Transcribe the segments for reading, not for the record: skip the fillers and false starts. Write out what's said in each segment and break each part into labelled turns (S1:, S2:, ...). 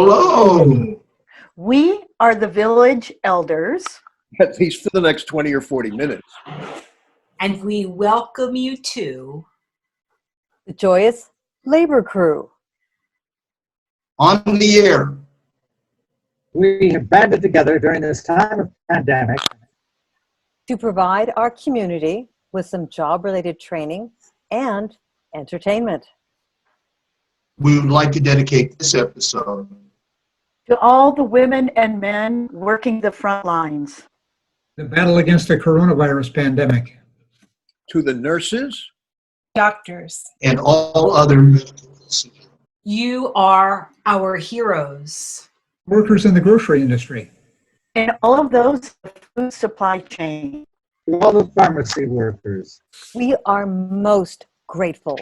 S1: Hello.
S2: We are the village elders.
S3: At least for the next 20 or 40 minutes.
S4: And we welcome you to
S5: the Joyous Labor Crew.
S1: On the air.
S6: We have banded together during this time of pandemic
S5: To provide our community with some job-related training and entertainment.
S1: We would like to dedicate this episode
S2: To all the women and men working the front lines.
S7: The battle against the coronavirus pandemic.
S3: To the nurses,
S4: doctors.
S1: and all other medical recipients.
S4: You are our heroes.
S7: Workers in the grocery industry.
S2: And all of those in the food supply chain.
S6: to all the pharmacy workers,
S5: We are most grateful.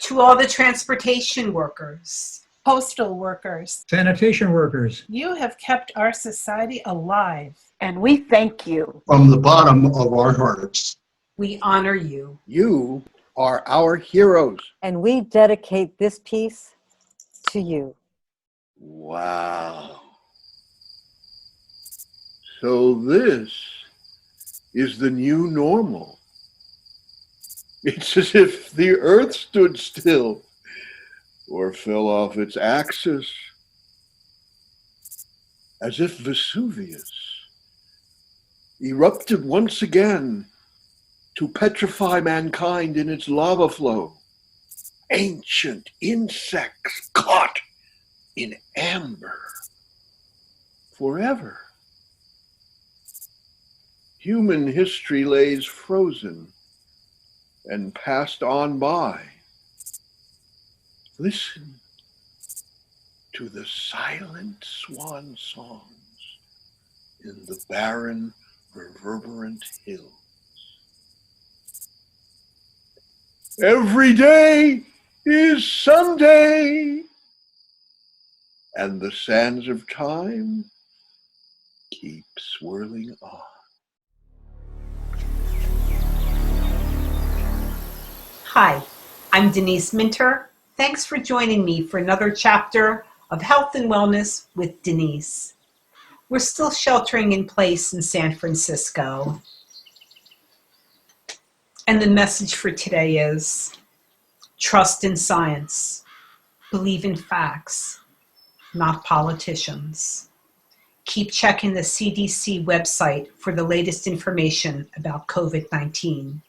S4: To all the transportation workers.
S8: Postal workers,
S7: Sanitation workers.
S8: you have kept our society alive.
S2: And we thank you.
S1: From the bottom of our hearts.
S4: We honor you.
S3: you are our heroes.
S5: And we dedicate this piece to you.
S3: Wow. So this is the new normal. It's as if the earth stood still or fell off its axis. As if Vesuvius erupted once again to petrify mankind in its lava flow. Ancient insects caught in amber forever. Human history lays frozen and passed on by. Listen to the silent swan songs in the barren, reverberant hills. Every day is Sunday, and the sands of time keep swirling on.
S4: Hi, I'm Denise Minter. Thanks for joining me for another chapter of Health and Wellness with Denise. We're still sheltering in place in San Francisco. And the message for today is trust in science, believe in facts, not politicians. Keep checking the CDC website for the latest information about COVID-19.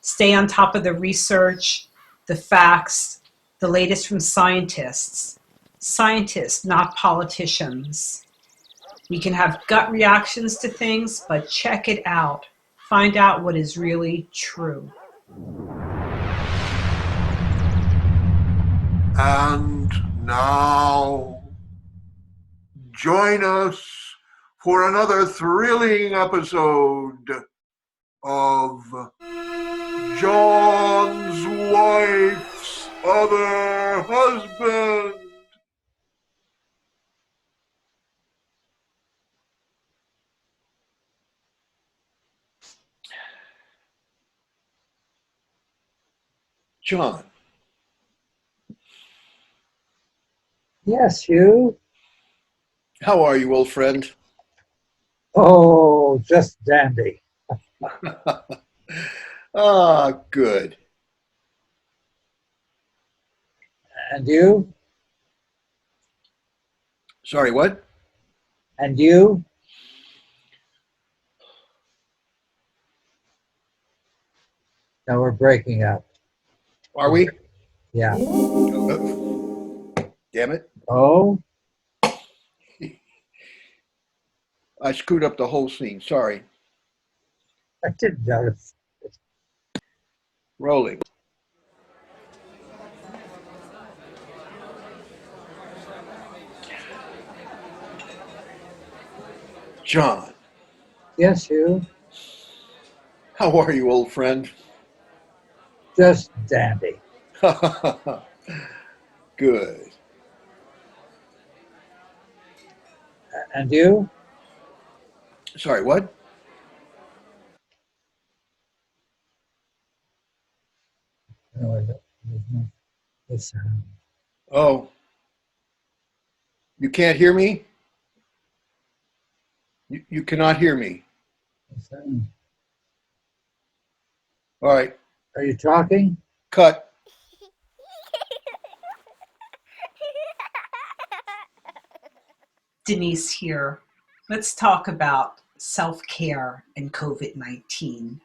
S4: Stay on top of the research, the facts, the latest from scientists. Scientists, not politicians. We can have gut reactions to things, but check it out. Find out what is really true.
S9: And now, join us for another thrilling episode of John's Wife's Other Husband.
S3: John,
S6: yes, Hugh.
S3: how are you, old friend?
S6: Oh, just dandy.
S3: Ah, good.
S6: And you?
S3: Sorry, what?
S6: And you? No, we're breaking up.
S3: Are we?
S6: Yeah.
S3: Damn it.
S6: Oh,
S3: I screwed up the whole scene. Sorry.
S6: I didn't notice.
S3: Rolling. John,
S6: Yes, Hugh.
S3: how are you, old friend?
S6: Just dandy.
S3: Good.
S6: And you?
S3: Sorry, what?
S6: No, I don't. There's no sound.
S3: Oh. You can't hear me? You cannot hear me. All right,
S6: Are you talking?
S3: cut.
S4: Denise here. Let's talk about self-care and COVID-19.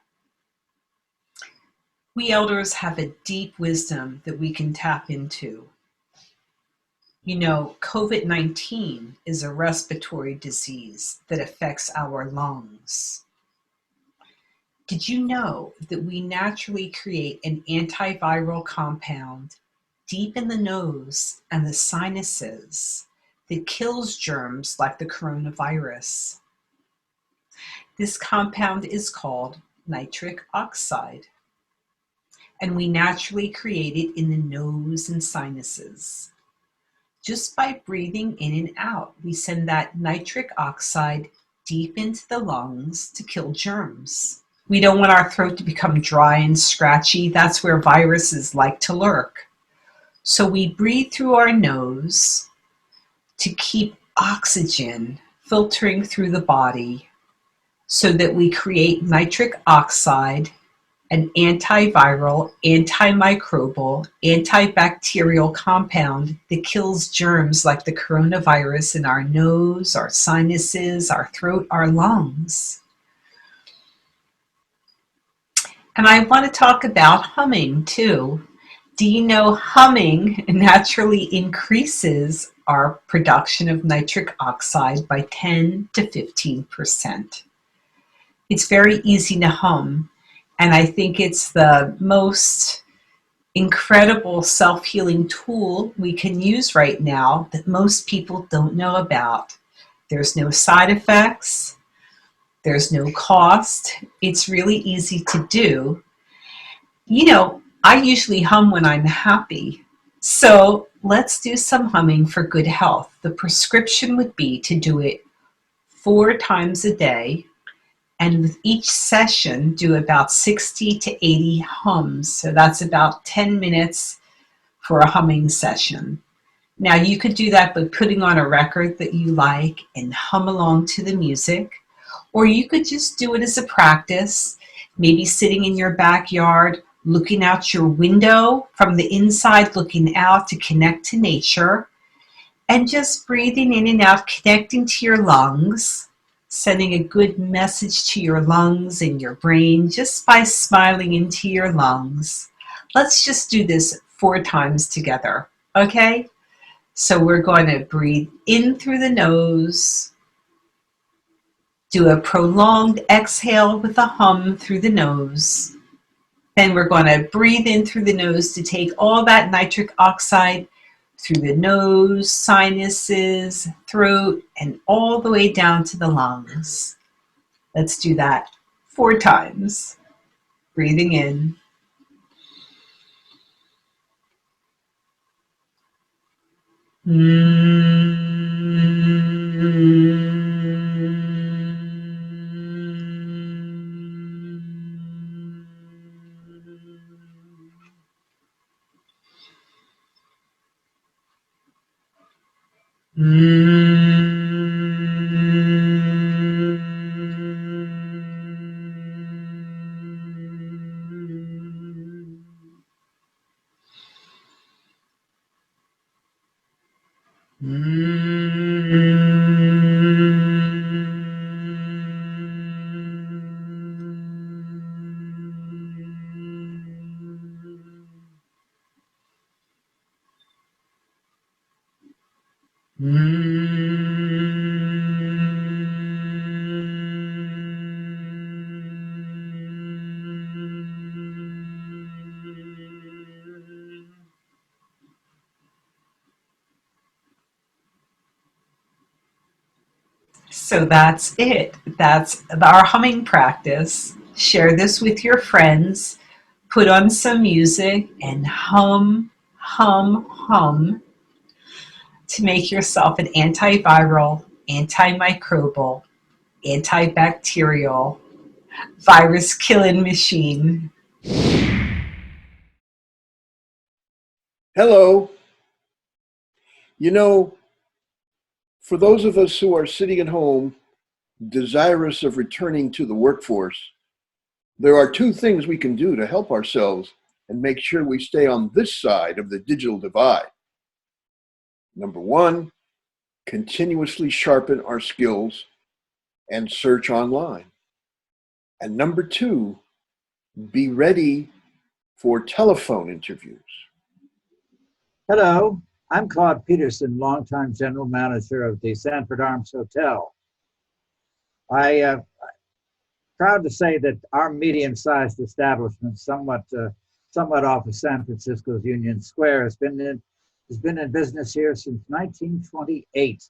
S4: We elders have a deep wisdom that we can tap into. You know, COVID-19 is a respiratory disease that affects our lungs. Did you know that we naturally create an antiviral compound deep in the nose and the sinuses that kills germs like the coronavirus? This compound is called nitric oxide, and we naturally create it in the nose and sinuses. Just by breathing in and out, we send that nitric oxide deep into the lungs to kill germs. We don't want our throat to become dry and scratchy. That's where viruses like to lurk. So we breathe through our nose to keep oxygen filtering through the body so that we create nitric oxide, an antiviral, antimicrobial, antibacterial compound that kills germs like the coronavirus in our nose, our sinuses, our throat, our lungs. And I want to talk about humming too. Do you know humming naturally increases our production of nitric oxide by 10 to 15%? It's very easy to hum, and I think it's the most incredible self-healing tool we can use right now that most people don't know about. There's no side effects. There's no cost. It's really easy to do. You know, I usually hum when I'm happy. So let's do some humming for good health. The prescription would be to do it 4 times a day, and with each session do about 60 to 80 hums. So that's about 10 minutes for a humming session. Now you could do that by putting on a record that you like and hum along to the music, or you could just do it as a practice, maybe sitting in your backyard, looking out your window from the inside, looking out to connect to nature, and just breathing in and out, connecting to your lungs, sending a good message to your lungs and your brain just by smiling into your lungs. Let's just do this 4 times together, okay? So we're going to breathe in through the nose, do a prolonged exhale with a hum through the nose. Then we're going to breathe in through the nose to take all that nitric oxide through the nose, sinuses, throat, and all the way down to the lungs. Let's do that 4 times. Breathing in. So that's it. That's our humming practice. Share this with your friends. Put on some music and hum, hum, hum to make yourself an antiviral, antimicrobial, antibacterial, virus killing machine.
S3: Hello. You know, For those of us who are sitting at home, desirous of returning to the workforce, there are two things we can do to help ourselves and make sure we stay on this side of the digital divide. Number one, continuously sharpen our skills and search online. And number two, be ready for telephone interviews.
S6: Hello, I'm Claude Peterson, longtime general manager of the Sanford Arms Hotel. I'm proud to say that our medium-sized establishment, somewhat off of San Francisco's Union Square, has been in business here since 1928.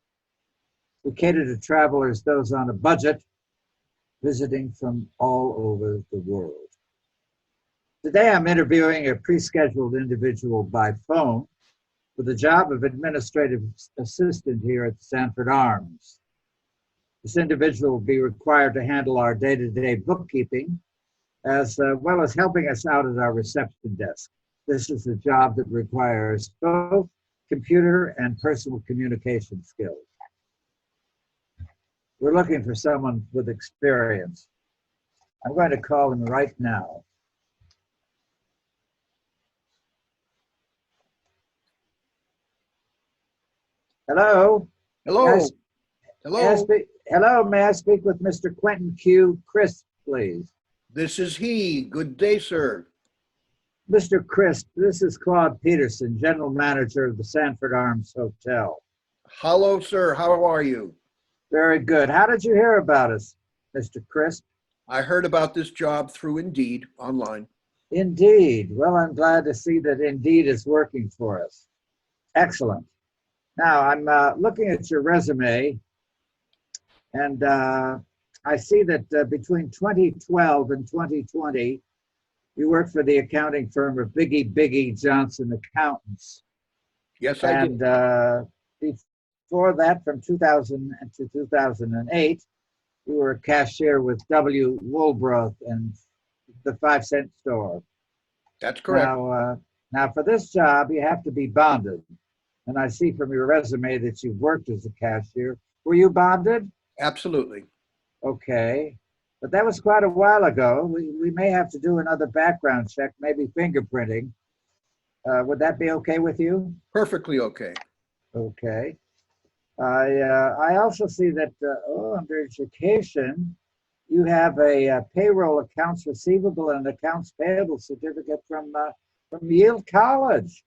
S6: We cater to travelers, those on a budget, visiting from all over the world. Today, I'm interviewing a pre-scheduled individual by phone for the job of administrative assistant here at Sanford Arms. This individual will be required to handle our day-to-day bookkeeping, as well as helping us out at our reception desk. This is a job that requires both computer and personal communication skills. We're looking for someone with experience. I'm going to call him right now. Hello?
S3: Hello.
S6: Yes.
S3: Hello.
S6: Hello, may I speak with Mr. Quentin Q. Crisp, please?
S3: This is he. Good day, sir.
S6: Mr. Crisp, this is Claude Peterson, general manager of the Sanford Arms Hotel.
S3: Hello, sir. How are you?
S6: Very good. How did you hear about us, Mr. Crisp?
S3: I heard about this job through Indeed online.
S6: Indeed. Well, I'm glad to see that Indeed is working for us. Excellent. Now, I'm looking at your resume, and I see that between 2012 and 2020, you worked for the accounting firm of Biggie Johnson Accountants.
S3: Yes, I did.
S6: And before that, from 2000 to 2008, you were a cashier with W. Woolbroth and the 5 Cent Store.
S3: That's correct.
S6: Now, for this job, you have to be bonded. And I see from your resume that you've worked as a cashier. Were you bonded?
S3: Absolutely.
S6: Okay. But that was quite a while ago. We may have to do another background check, maybe fingerprinting. Would that be okay with you?
S3: Perfectly okay.
S6: Okay. I also see that under education, you have a payroll accounts receivable and accounts payable certificate from Yale College,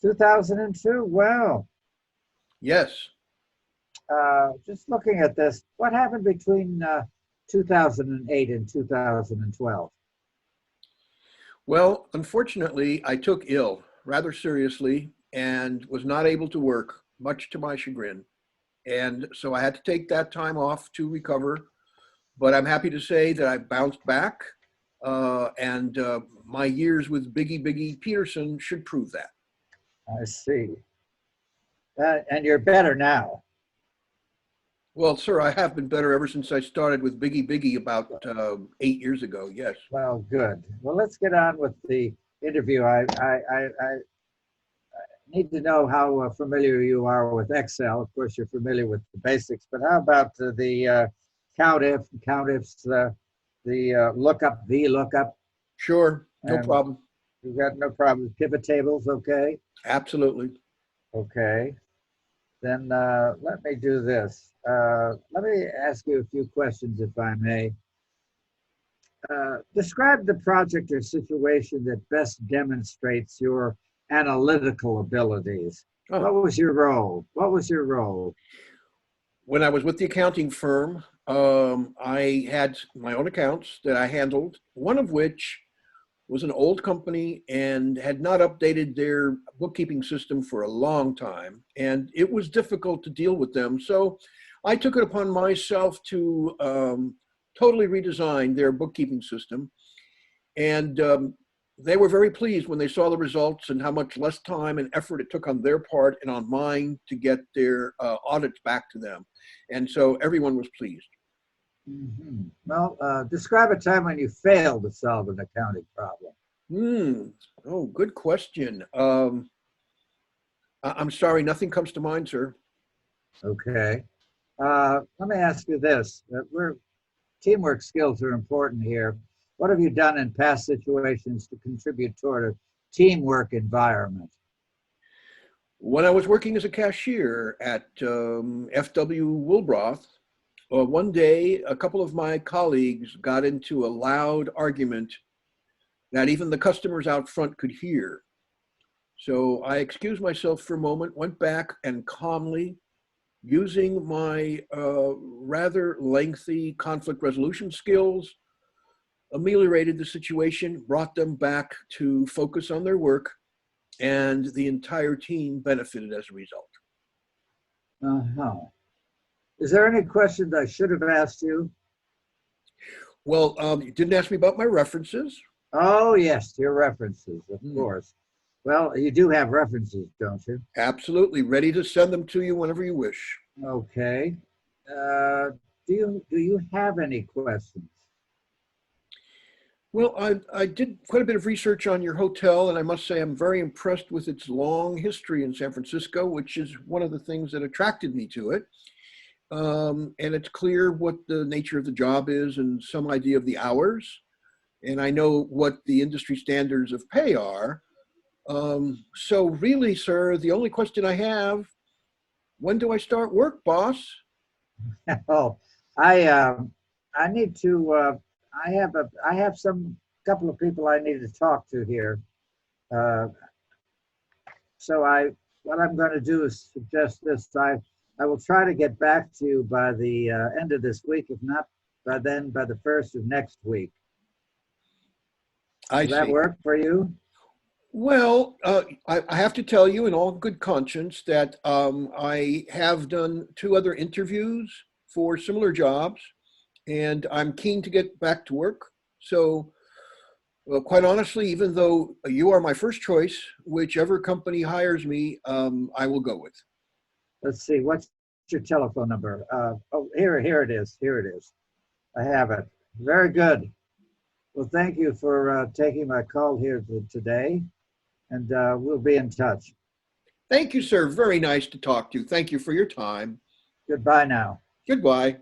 S6: 2002. Wow.
S3: Yes.
S6: Just looking at this, what happened between 2008 and 2012?
S3: Well, unfortunately, I took ill rather seriously and was not able to work, much to my chagrin. And so I had to take that time off to recover. But I'm happy to say that I bounced back, and my years with Biggie Peterson should prove that.
S6: I see. And you're better now.
S3: Well, sir, I have been better ever since I started with Biggie about 8 years ago. Yes.
S6: Well, good. Well, let's get on with the interview. I need to know how familiar you are with Excel. Of course, you're familiar with the basics, but how about the countifs, the lookup, VLOOKUP?
S3: Sure, no problem.
S6: You've got no problem with pivot tables, okay?
S3: Absolutely.
S6: Okay. Then let me do this. Let me ask you a few questions, if I may. Describe the project or situation that best demonstrates your analytical abilities.
S3: Oh.
S6: What was your role? What was your role?
S3: When I was with the accounting firm, I had my own accounts that I handled, one of which was an old company and had not updated their bookkeeping system for a long time. And it was difficult to deal with them. So I took it upon myself to totally redesign their bookkeeping system. And they were very pleased when they saw the results and how much less time and effort it took on their part and on mine to get their audits back to them. And so everyone was pleased.
S6: Mm-hmm. Well, describe a time when you failed to solve an accounting problem.
S3: Oh, good question. I'm sorry, nothing comes to mind, sir.
S6: Okay. Let me ask you this. Teamwork skills are important here. What have you done in past situations to contribute toward a teamwork environment?
S3: When I was working as a cashier at FW Woolbroth, one day a couple of my colleagues got into a loud argument that even the customers out front could hear. So I excused myself for a moment, went back and calmly, using my rather lengthy conflict resolution skills, ameliorated the situation, brought them back to focus on their work, and the entire team benefited as a result.
S6: Uh-huh. Is there any questions I should have asked you?
S3: Well, you didn't ask me about my references.
S6: Oh, yes, your references, of course. Well, you do have references, don't you?
S3: Absolutely, ready to send them to you whenever you wish.
S6: Okay. Do you have any questions?
S3: Well, I did quite a bit of research on your hotel, and I must say I'm very impressed with its long history in San Francisco, which is one of the things that attracted me to it. And it's clear what the nature of the job is and some idea of the hours. And I know what the industry standards of pay are. So really, sir, the only question I have, when do I start work, boss?
S6: Oh, I need to. I have some couple of people I need to talk to here. So what I'm going to do is suggest this. I will try to get back to you by the end of this week, if not by then, by the first of next week.
S3: I
S6: Does that
S3: see.
S6: work for you?
S3: Well, I have to tell you in all good conscience that I have done 2 other interviews for similar jobs, and I'm keen to get back to work. So quite honestly, even though you are my first choice, whichever company hires me, I will go with.
S6: Let's see. What's your telephone number? Oh, here it is. Here it is. I have it. Very good. Well, thank you for taking my call here today, and we'll be in touch.
S3: Thank you, sir. Very nice to talk to you. Thank you for your time.
S6: Goodbye now.
S3: Goodbye.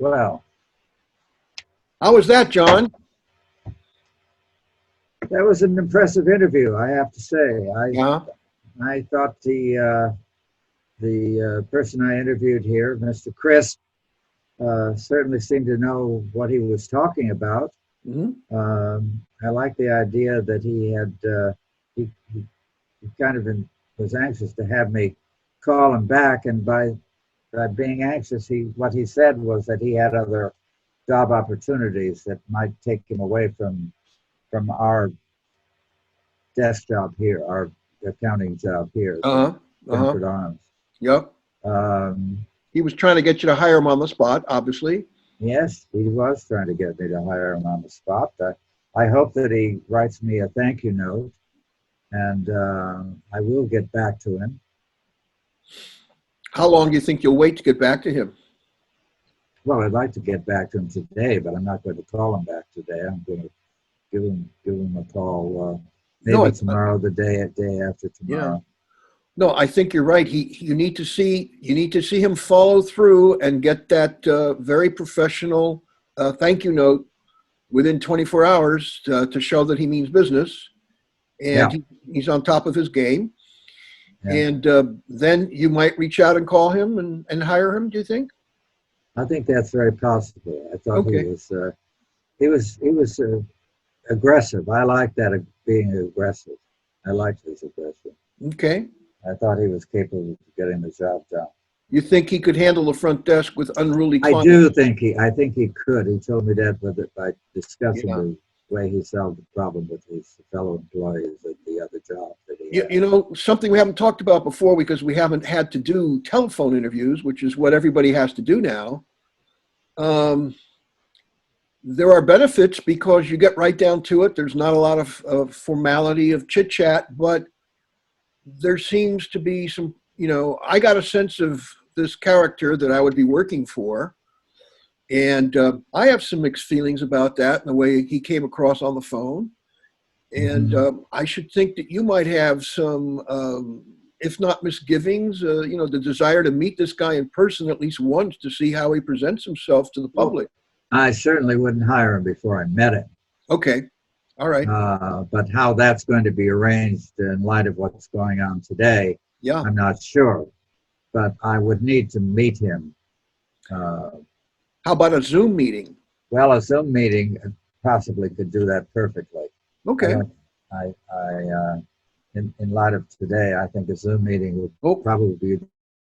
S6: Well,
S3: How was that, John?
S6: that was an impressive interview, I have to say.
S3: Yeah.
S6: I thought the person I interviewed here, Mr. Crisp, certainly seemed to know what he was talking about. I like the idea that he had he kind of was anxious to have me call him back, and by being anxious, what he said was that he had other job opportunities that might take him away from our desk job here, our accounting job here, Stanford Arms.
S3: Yep. He was trying to get you to hire him on the spot, obviously.
S6: Yes, he was trying to get me to hire him on the spot. I hope that he writes me a thank you note, and I will get back to him.
S3: How long do you think you'll wait to get back to him?
S6: Well, I'd like to get back to him today, but I'm not going to call him back today. I'm going to give him a call maybe tomorrow, the day after tomorrow.
S3: Yeah. No, I think you're right. You need to see him follow through and get that very professional thank you note within 24 hours to show that he means business, and he's on top of his game.
S6: Yeah.
S3: And then you might reach out and call him and hire him, do you think?
S6: I think that's very possible. I thought
S3: Okay.
S6: he was aggressive. I like that, being aggressive. I liked his aggression.
S3: Okay.
S6: I thought he was capable of getting the job done.
S3: You think he could handle the front desk with unruly
S6: I
S3: clients?
S6: do think I think he could. He told me that by discussing
S3: Yeah.
S6: the way he solved the problem with his fellow employees at the other job that he
S3: You,
S6: had.
S3: you know, something we haven't talked about before because we haven't had to do telephone interviews, which is what everybody has to do now. There are benefits because you get right down to it. There's not a lot of formality of chit chat, but there seems to be some, I got a sense of this character that I would be working for. And I have some mixed feelings about that and the way he came across on the phone. And I should think that you might have some, if not misgivings, the desire to meet this guy in person at least once to see how he presents himself to the public.
S6: I certainly wouldn't hire him before I met him.
S3: Okay. All right.
S6: But how that's going to be arranged in light of what's going on today,
S3: Yeah.
S6: I'm not sure. But I would need to meet him.
S3: How about a Zoom meeting?
S6: Well, a Zoom meeting possibly could do that perfectly.
S3: Okay.
S6: In light of today, I think a Zoom meeting would probably be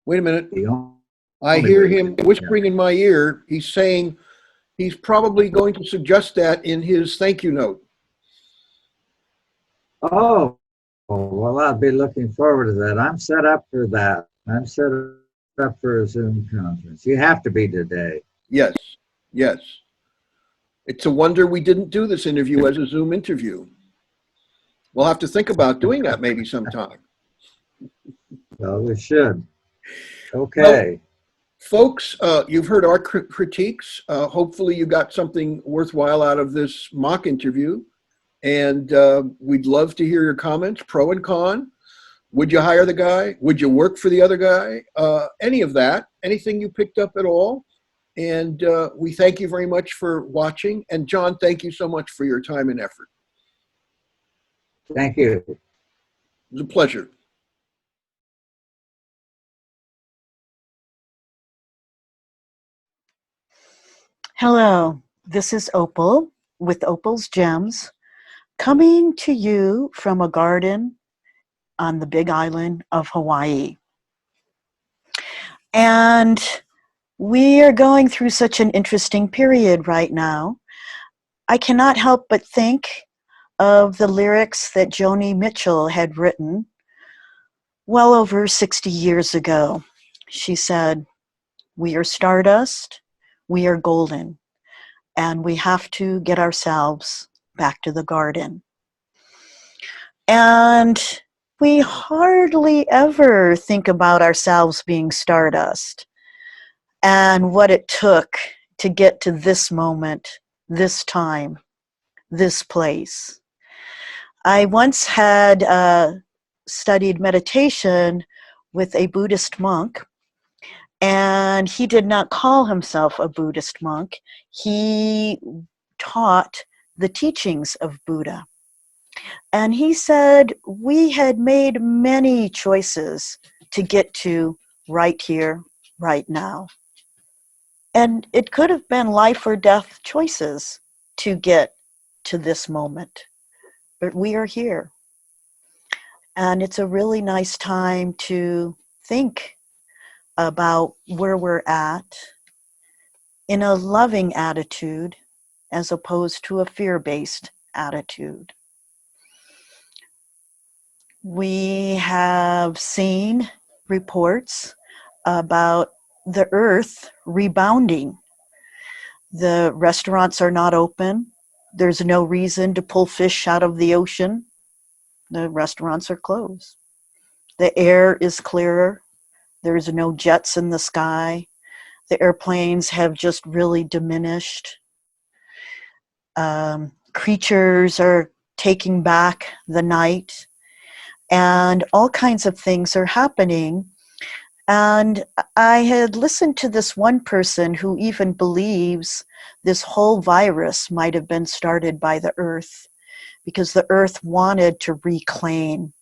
S3: Wait a minute.
S6: the only
S3: I hear
S6: way we
S3: him
S6: can-
S3: whispering in my ear. He's saying he's probably going to suggest that in his thank you note.
S6: Oh, well, I'll be looking forward to that. I'm set up for that. I'm set up for a Zoom conference. You have to be today.
S3: Yes. Yes. It's a wonder we didn't do this interview as a Zoom interview. We'll have to think about doing that maybe sometime.
S6: Well, we should. Okay.
S3: Folks, you've heard our critiques. Hopefully you got something worthwhile out of this mock interview. And we'd love to hear your comments, pro and con. Would you hire the guy? Would you work for the other guy? Any of that, anything you picked up at all. And we thank you very much for watching. And John, thank you so much for your time and effort.
S6: Thank you.
S3: It was a pleasure.
S2: Hello, this is Opal with Opal's Gems, coming to you from a garden on the big island of Hawaii. And we are going through such an interesting period right now. I cannot help but think of the lyrics that Joni Mitchell had written well over 60 years ago. She said, "We are stardust, we are golden, and we have to get ourselves back to the garden." And we hardly ever think about ourselves being stardust and what it took to get to this moment, this time, this place. I once had studied meditation with a Buddhist monk, and he did not call himself a Buddhist monk. He taught the teachings of Buddha. And he said we had made many choices to get to right here, right now. And it could have been life or death choices to get to this moment. But we are here. And it's a really nice time to think about where we're at in a loving attitude as opposed to a fear-based attitude. We have seen reports about the earth rebounding. The restaurants are not open. There's no reason to pull fish out of the ocean. The restaurants are closed. The air is clearer. There's no jets in the sky. The airplanes have just really diminished. Creatures are taking back the night. And all kinds of things are happening. And I had listened to this one person who even believes this whole virus might have been started by the earth because the earth wanted to reclaim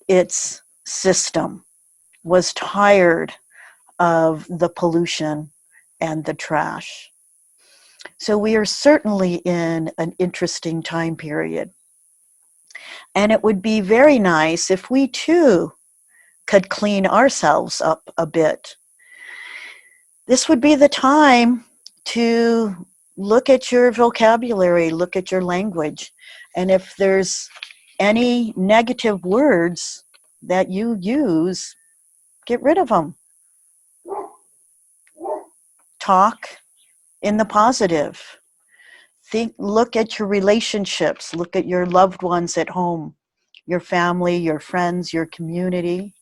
S2: its system was tired of the pollution and the trash. So we are certainly in an interesting time period. And it would be very nice if we too could clean ourselves up a bit. This would be the time to look at your vocabulary, look at your language, and if there's any negative words that you use, get rid of them. Talk in the positive. Look at your relationships, look at your loved ones at home, your family, your friends, your community.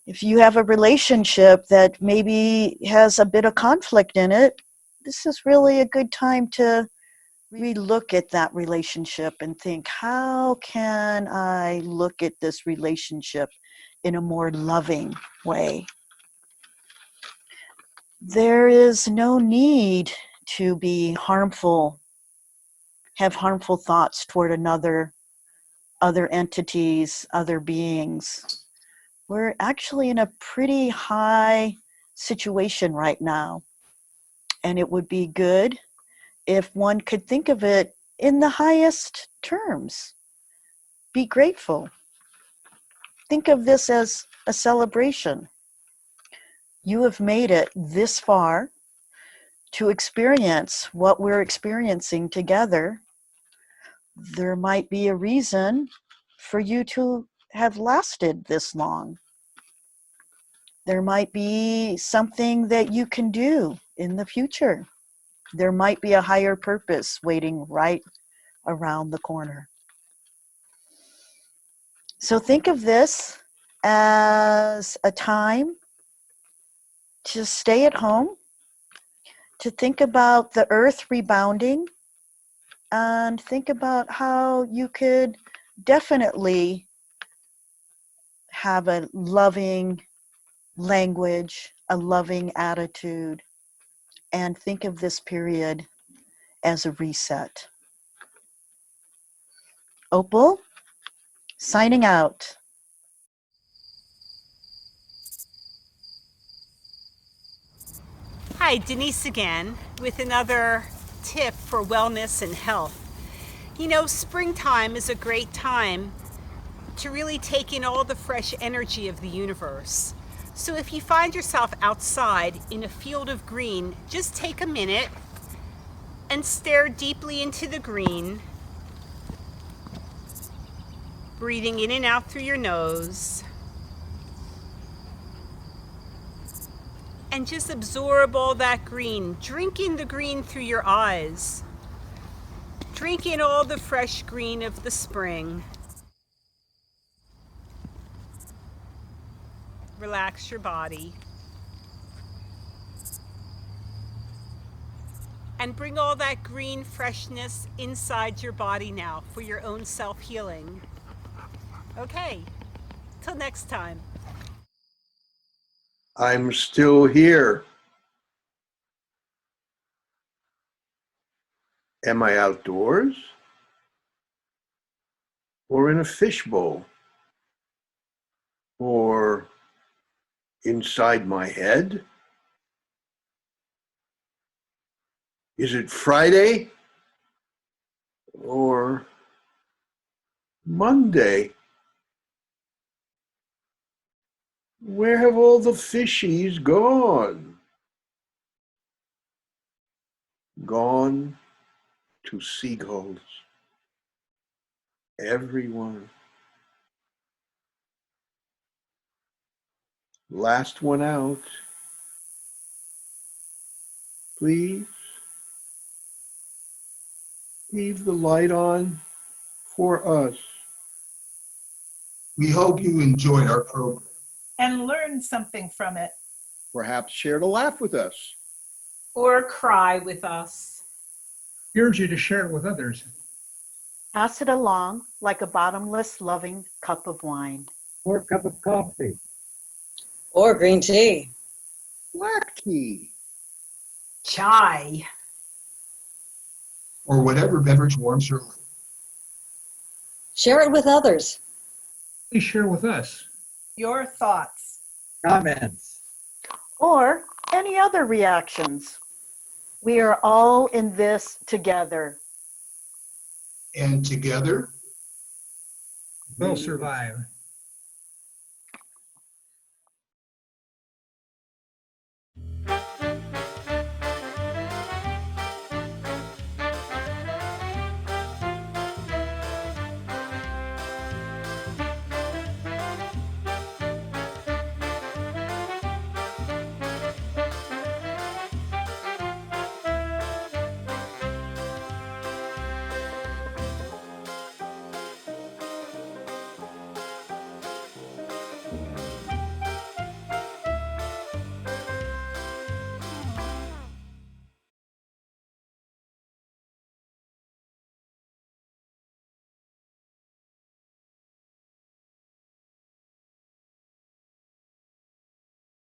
S2: If you have a relationship that maybe has a bit of conflict in it, this is really a good time to relook at that relationship and think, how can I look at this relationship in a more loving way? There is no need to be harmful, have harmful thoughts toward other entities, other beings. We're actually in a pretty high situation right now. And it would be good if one could think of it in the highest terms. Be grateful. Think of this as a celebration. You have made it this far to experience what we're experiencing together. There might be a reason for you to have lasted this long. There might be something that you can do in the future. There might be a higher purpose waiting right around the corner. So think of this as a time to stay at home, to think about the earth rebounding, and think about how you could definitely have a loving language, a loving attitude, and think of this period as a reset. Opal, signing out.
S4: Hi, Denise again with another tip for wellness and health. You know, springtime is a great time to really take in all the fresh energy of the universe. So if you find yourself outside in a field of green, just take a minute and stare deeply into the green, breathing in and out through your nose, and just absorb all that green. Drink in the green through your eyes. Drink in all the fresh green of the spring. Relax your body. And bring all that green freshness inside your body now for your own self-healing. Okay, till next time.
S3: I'm still here. Am I outdoors? Or in a fishbowl? Or inside my head? Is it Friday? Or Monday? Where have all the fishies gone? Gone to seagulls. Everyone. Last one out. Please leave the light on for us.
S1: We hope you enjoyed our program.
S8: And learn something from it.
S3: Perhaps share to laugh with us.
S4: Or cry with us.
S7: We urge you to share it with others.
S2: Pass it along like a bottomless, loving cup of wine.
S6: Or a cup of coffee.
S10: Or green tea.
S3: Black tea.
S4: Chai.
S1: Or whatever beverage warms your life.
S10: Share it with others.
S7: Please share with us.
S8: your thoughts.
S6: comments.
S2: or any other reactions. We are all in this together.
S1: And together,
S7: We'll survive.